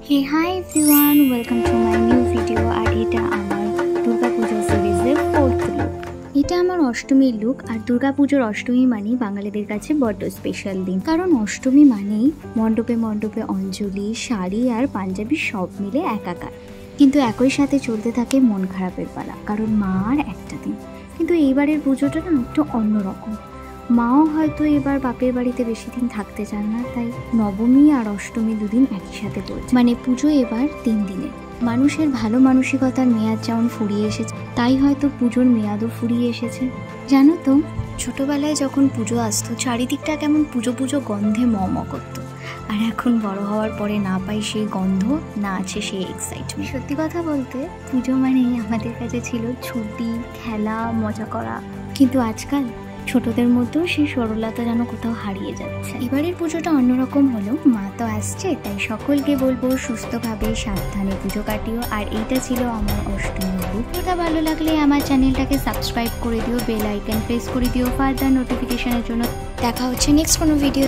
Hey hi everyone, welcome to my new video আর এটা আমার দুর্গাপূজা সিরিজের 4th লুক। এটা আমার অষ্টমীর লুক আর দুর্গাপূজার অষ্টমী মানেই বাঙালিদের কাছে বড্ড স্পেশাল দিন, কারণ অষ্টমী মানেই মণ্ডপে মণ্ডপে অঞ্জলি, শাড়ি আর পাঞ্জাবি সব মিলে একাকার। কিন্তু একই সাথে চলতে থাকে মন খারাপের পালা, কারণ মা আর একটা দিন। কিন্তু এইবারের পুজোটা না একটু অন্যরকম। মাও হয়তো এবার বাপের বাড়িতে বেশি দিন থাকতে চান না, তাই নবমী আর অষ্টমী দুদিন একই সাথে পড়ছে। মানে পুজো এবার 3 দিনে। মানুষের ভালো মানসিকতার মেয়াদ যেমন ফুরিয়ে এসেছে, তাই হয়তো পুজোর মেয়াদও ফুরিয়ে এসেছে। জানো তো, ছোটবেলায় যখন পুজো আসতো চারিদিকটা কেমন পুজো পুজো গন্ধে ম করতো, আর এখন বড় হওয়ার পরে না পাই সেই গন্ধ, না আছে সেই এক্সাইটমেন্ট। সত্যি কথা বলতে পুজো মানেই আমাদের কাছে ছিল ছুটি, খেলা, মজা করা। কিন্তু আজকাল ছোটদের মধ্যেও সেই সরলতা যেন কোথাও হারিয়ে যাচ্ছে। এবারের পুজোটা অন্যরকম হলো, মা তো আসছে, তাই সকলকে বলবো সুস্থভাবে সাবধানে পুজো কাটিও। আর এইটা ছিল আমার অষ্টমী লুক। ভিডিওটা ভালো লাগলে আমার চ্যানেলটাকে সাবস্ক্রাইব করে দিও, বেল আইকন প্রেস করে দিও ফার্দার নোটিফিকেশনের জন্য। দেখা হচ্ছে নেক্সট কোনো ভিডিও।